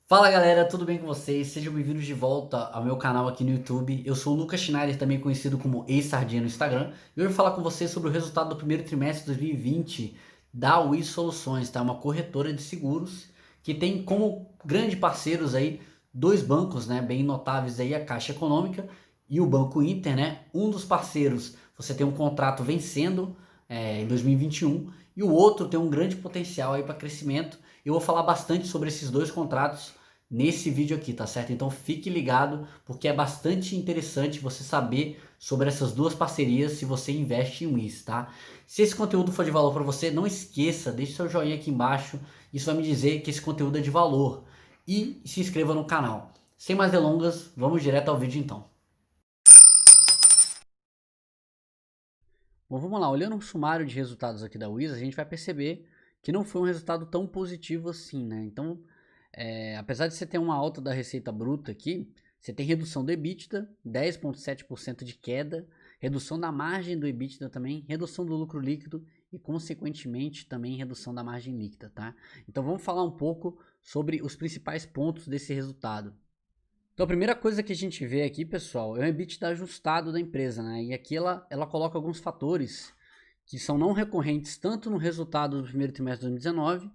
Fala galera, tudo bem com vocês? Sejam bem-vindos de volta ao meu canal aqui no YouTube. Eu sou o Lucas Schneider, também conhecido como eSardinha no Instagram. E hoje eu vou falar com vocês sobre o resultado do primeiro trimestre de 2020 da Wiz Soluções, tá? Uma corretora de seguros que tem como grande parceiros aí dois bancos, né, bem notáveis aí, a Caixa Econômica e o Banco Inter, né? Um dos parceiros, você tem um contrato vencendo em 2021 e o outro tem um grande potencial aí para crescimento. Eu vou falar bastante sobre esses dois contratos nesse vídeo aqui, tá certo? Então fique ligado, porque é bastante interessante você saber sobre essas duas parcerias se você investe em Wiz, tá? Se esse conteúdo for de valor para você, não esqueça, deixe seu joinha aqui embaixo, isso vai me dizer que esse conteúdo é de valor. E se inscreva no canal. Sem mais delongas, vamos direto ao vídeo então. Bom, vamos lá, olhando o sumário de resultados aqui da Wiz, a gente vai perceber que não foi um resultado tão positivo assim, né? Então, apesar de você ter uma alta da receita bruta aqui, você tem redução do EBITDA, 10,7% de queda, redução da margem do EBITDA também, redução do lucro líquido e, consequentemente, também redução da margem líquida, tá? Então, vamos falar um pouco sobre os principais pontos desse resultado. Então a primeira coisa que a gente vê aqui, pessoal, é o EBITDA ajustado da empresa, né? E aqui ela coloca alguns fatores que são não recorrentes tanto no resultado do primeiro trimestre de 2019,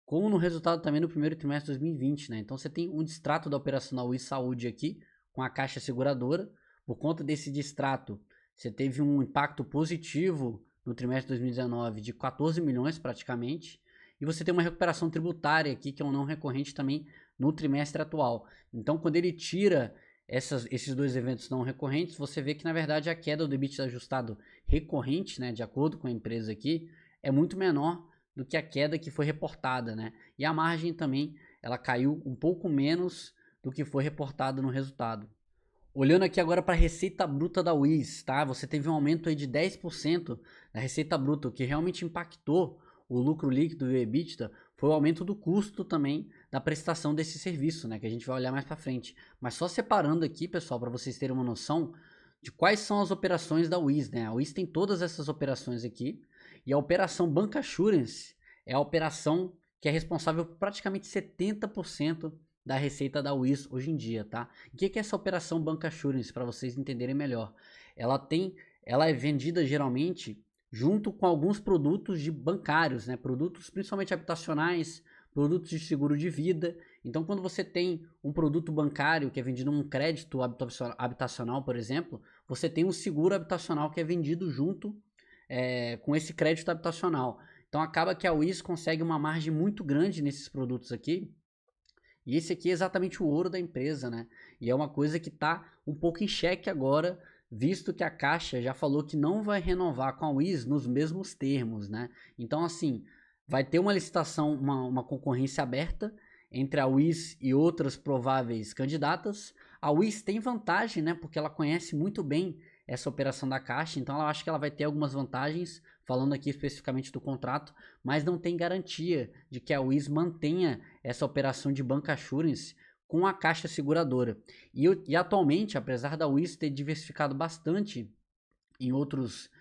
como no resultado também no primeiro trimestre de 2020, né? Então você tem um distrato da operacional e saúde aqui com a Caixa Seguradora. Por conta desse distrato, você teve um impacto positivo no trimestre de 2019 de 14 milhões praticamente. E você tem uma recuperação tributária aqui, que é um não recorrente também no trimestre atual. Então, quando ele tira esses dois eventos não recorrentes, você vê que na verdade a queda do EBITDA ajustado recorrente, né, de acordo com a empresa aqui, é muito menor do que a queda que foi reportada, né? E a margem também, ela caiu um pouco menos do que foi reportado no resultado. Olhando aqui agora para a receita bruta da Wiz, tá? Você teve um aumento aí de 10% da receita bruta, o que realmente impactou o lucro líquido e o EBITDA foi o aumento do custo também da prestação desse serviço, né? Que a gente vai olhar mais para frente. Mas só separando aqui, pessoal, para vocês terem uma noção de quais são as operações da Wiz, né? A Wiz tem todas essas operações aqui e a operação Bancassurance é a operação que é responsável por praticamente 70% da receita da Wiz hoje em dia, tá? O que é essa operação Bancassurance para vocês entenderem melhor? Ela é vendida geralmente junto com alguns produtos de bancários, né? Produtos principalmente habitacionais, produtos de seguro de vida. Então, quando você tem um produto bancário que é vendido um crédito habitacional, por exemplo, você tem um seguro habitacional que é vendido junto com esse crédito habitacional. Então, acaba que a Wiz consegue uma margem muito grande nesses produtos aqui. E esse aqui é exatamente o ouro da empresa, né? E é uma coisa que está um pouco em xeque agora, visto que a Caixa já falou que não vai renovar com a Wiz nos mesmos termos, né? Então, assim, vai ter uma licitação, uma concorrência aberta entre a Wiz e outras prováveis candidatas. A Wiz tem vantagem, né? Porque ela conhece muito bem essa operação da Caixa, então ela acha que ela vai ter algumas vantagens, falando aqui especificamente do contrato, mas não tem garantia de que a Wiz mantenha essa operação de bancassurance com a Caixa Seguradora. E atualmente, apesar da Wiz ter diversificado bastante em outros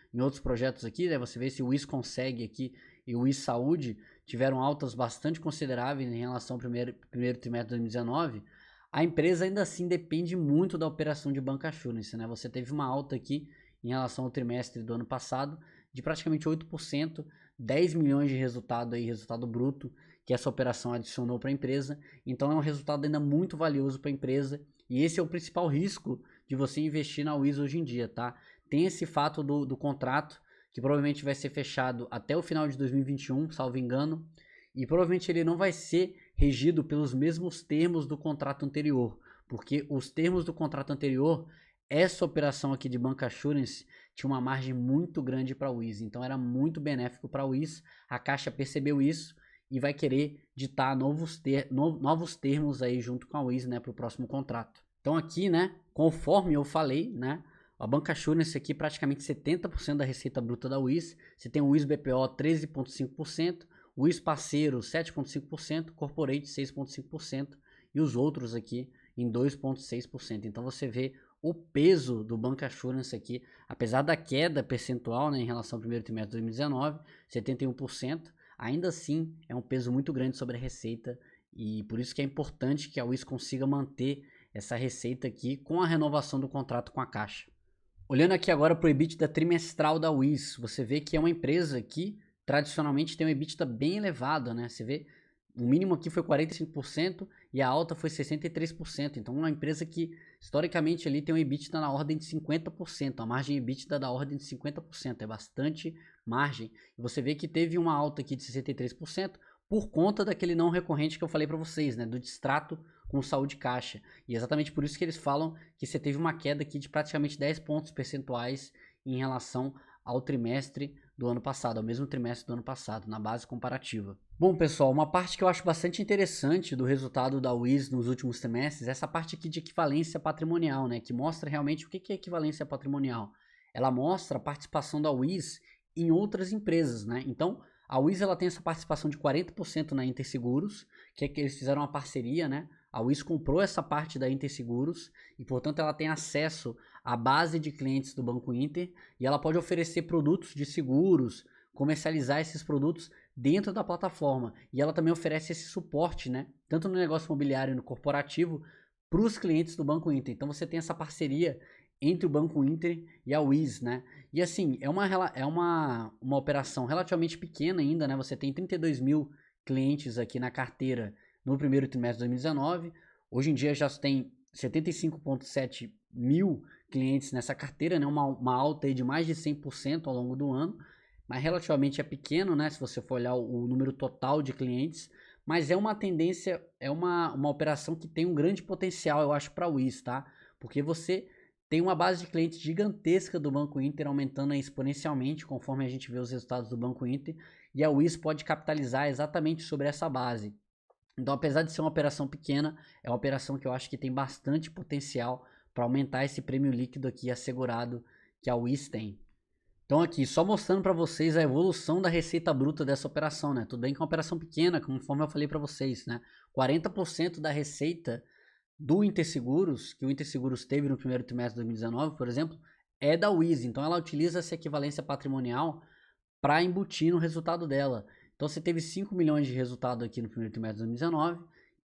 projetos aqui, né, você vê se o Wiz consegue aqui e o Wiz Saúde tiveram altas bastante consideráveis em relação ao primeiro trimestre de 2019, a empresa ainda assim depende muito da operação de bancassurance, né? Você teve uma alta aqui em relação ao trimestre do ano passado de praticamente 8%, 10 milhões de resultado aí, resultado bruto que essa operação adicionou para a empresa. Então é um resultado ainda muito valioso para a empresa e esse é o principal risco de você investir na Wiz hoje em dia, tá? Tem esse fato do contrato que provavelmente vai ser fechado até o final de 2021, salvo engano, e provavelmente ele não vai ser regido pelos mesmos termos do contrato anterior, porque os termos do contrato anterior, essa operação aqui de bancassurance tinha uma margem muito grande para a Wiz, então era muito benéfico para a Wiz. A Caixa percebeu isso e vai querer ditar novos termos aí junto com a Wiz, né, para o próximo contrato. Então aqui, né, conforme eu falei, né, a bancassurance aqui praticamente 70% da receita bruta da Wiz. Você tem o Wiz BPO 13,5%, o Wiz parceiro 7,5%, Corporate 6,5% e os outros aqui em 2,6%. Então você vê o peso do bancassurance aqui, apesar da queda percentual, né, em relação ao primeiro trimestre de 2019, 71%, ainda assim é um peso muito grande sobre a receita E por isso que é importante que a Wiz consiga manter essa receita aqui com a renovação do contrato com a Caixa. Olhando aqui agora para o EBITDA trimestral da Wiz, você vê que é uma empresa que tradicionalmente tem um EBITDA bem elevado, né? Você vê, o mínimo aqui foi 45% e a alta foi 63%. Então, uma empresa que historicamente ali tem um EBITDA na ordem de 50%, a margem EBITDA da ordem de 50%, é bastante margem. E você vê que teve uma alta aqui de 63% por conta daquele não recorrente que eu falei para vocês, né? Do distrato com saúde caixa. E é exatamente por isso que eles falam que você teve uma queda aqui de praticamente 10 pontos percentuais em relação ao trimestre do ano passado, ao mesmo trimestre do ano passado, na base comparativa. Bom, pessoal, uma parte que eu acho bastante interessante do resultado da Wiz nos últimos trimestres é essa parte aqui de equivalência patrimonial, né? Que mostra realmente o que é equivalência patrimonial. Ela mostra a participação da Wiz em outras empresas, né? Então, a Wiz ela tem essa participação de 40% na Interseguros, que é que eles fizeram uma parceria, né? A Wiz comprou essa parte da Interseguros e, portanto, ela tem acesso à base de clientes do Banco Inter e ela pode oferecer produtos de seguros, comercializar esses produtos dentro da plataforma. E ela também oferece esse suporte, né? Tanto no negócio imobiliário e no corporativo, para os clientes do Banco Inter. Então, você tem essa parceria entre o Banco Inter e a Wiz, né? E assim, é uma operação relativamente pequena ainda, né? Você tem 32 mil clientes aqui na carteira no primeiro trimestre de 2019. Hoje em dia já tem 75,7 mil clientes nessa carteira, né? Uma alta aí de mais de 100% ao longo do ano, mas relativamente é pequeno, né? Se você for olhar o número total de clientes, mas é uma tendência, é uma operação que tem um grande potencial, eu acho, para a Wiz, tá? Porque você tem uma base de clientes gigantesca do Banco Inter, aumentando exponencialmente conforme a gente vê os resultados do Banco Inter, e a Wiz pode capitalizar exatamente sobre essa base. Então, apesar de ser uma operação pequena, é uma operação que eu acho que tem bastante potencial para aumentar esse prêmio líquido aqui assegurado que a Wiz tem. Então aqui, só mostrando para vocês a evolução da receita bruta dessa operação, né? Tudo bem que é uma operação pequena, conforme eu falei para vocês, né? 40% da receita do Interseguros, que o Interseguros teve no primeiro trimestre de 2019, por exemplo, é da Wiz. Então ela utiliza essa equivalência patrimonial para embutir no resultado dela. Então você teve 5 milhões de resultado aqui no primeiro trimestre de 2019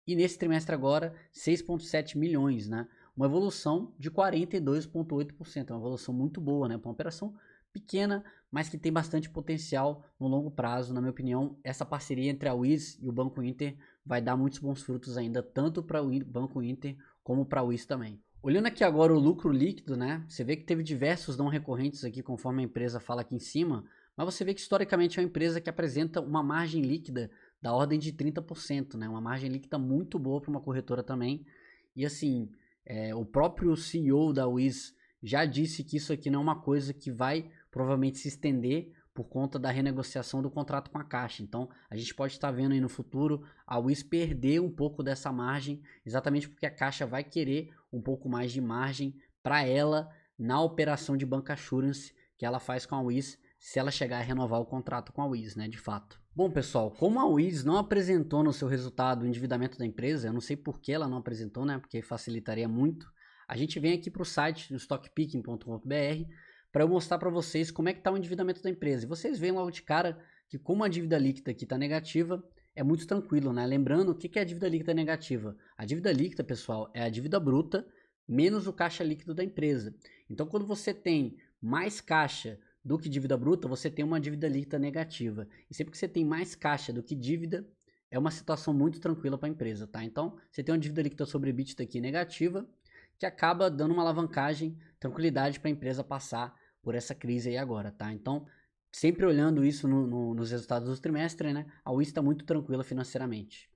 e nesse trimestre agora 6,7 milhões, né? Uma evolução de 42,8%, uma evolução muito boa, né? Para uma operação pequena, mas que tem bastante potencial no longo prazo. Na minha opinião, essa parceria entre a Wiz e o Banco Inter vai dar muitos bons frutos ainda, tanto para o Banco Inter como para a Wiz também. Olhando aqui agora o lucro líquido, né? Você vê que teve diversos não recorrentes aqui, conforme a empresa fala aqui em cima, mas você vê que historicamente é uma empresa que apresenta uma margem líquida da ordem de 30%, né? Uma margem líquida muito boa para uma corretora também. E assim, o próprio CEO da Wiz já disse que isso aqui não é uma coisa que vai provavelmente se estender por conta da renegociação do contrato com a Caixa. Então, a gente pode estar vendo aí no futuro a Wiz perder um pouco dessa margem, exatamente porque a Caixa vai querer um pouco mais de margem para ela na operação de bancassurance que ela faz com a Wiz, se ela chegar a renovar o contrato com a Wiz, né, de fato. Bom, pessoal, como a Wiz não apresentou no seu resultado o endividamento da empresa, eu não sei por que ela não apresentou, né, porque facilitaria muito, a gente vem aqui para o site do stockpicking.com.br para eu mostrar para vocês como é que está o endividamento da empresa. E vocês veem logo de cara que como a dívida líquida aqui está negativa, é muito tranquilo, né? Lembrando, o que é a dívida líquida negativa? A dívida líquida, pessoal, é a dívida bruta menos o caixa líquido da empresa. Então, quando você tem mais caixa do que dívida bruta, você tem uma dívida líquida negativa. E sempre que você tem mais caixa do que dívida, é uma situação muito tranquila para a empresa, tá? Então, você tem uma dívida líquida sobre EBITDA aqui negativa, que acaba dando uma alavancagem, tranquilidade para a empresa passar por essa crise aí agora, tá? Então, sempre olhando isso nos resultados do trimestre, né? A Wiz está muito tranquila financeiramente.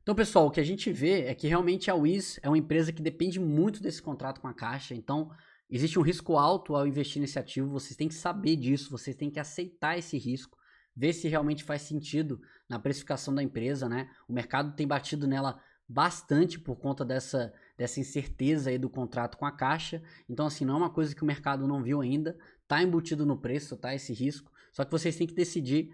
Então, pessoal, o que a gente vê é que realmente a Wiz é uma empresa que depende muito desse contrato com a Caixa, então existe um risco alto ao investir nesse ativo, vocês têm que saber disso, vocês têm que aceitar esse risco, ver se realmente faz sentido na precificação da empresa, né? O mercado tem batido nela bastante por conta dessa incerteza aí do contrato com a Caixa. Então, assim, não é uma coisa que o mercado não viu ainda, tá embutido no preço, tá? Esse risco. Só que vocês têm que decidir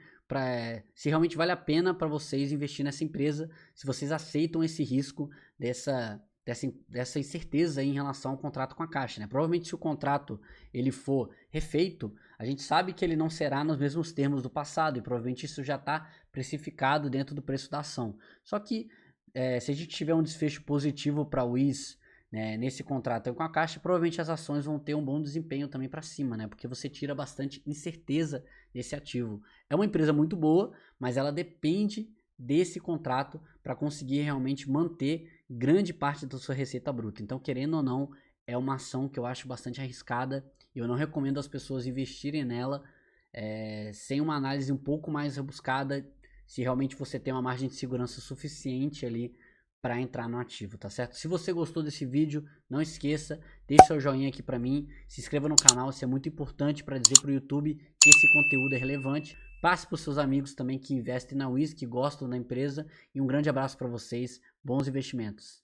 se realmente vale a pena para vocês investir nessa empresa, se vocês aceitam esse risco dessa incerteza aí em relação ao contrato com a Caixa, né? Provavelmente se o contrato ele for refeito, a gente sabe que ele não será nos mesmos termos do passado e provavelmente isso já está precificado dentro do preço da ação. Só que se a gente tiver um desfecho positivo para a Wiz, né, nesse contrato aí com a Caixa, provavelmente as ações vão ter um bom desempenho também para cima, né? Porque você tira bastante incerteza desse ativo. É uma empresa muito boa, mas ela depende desse contrato para conseguir realmente manter grande parte da sua receita bruta. Então, querendo ou não, é uma ação que eu acho bastante arriscada e eu não recomendo as pessoas investirem nela sem uma análise um pouco mais rebuscada, se realmente você tem uma margem de segurança suficiente ali para entrar no ativo, tá certo? Se você gostou desse vídeo, não esqueça, deixe seu joinha aqui para mim, se inscreva no canal, isso é muito importante para dizer para o YouTube que esse conteúdo é relevante. Passe para os seus amigos também que investem na Wiz, que gostam da empresa, e um grande abraço para vocês, bons investimentos.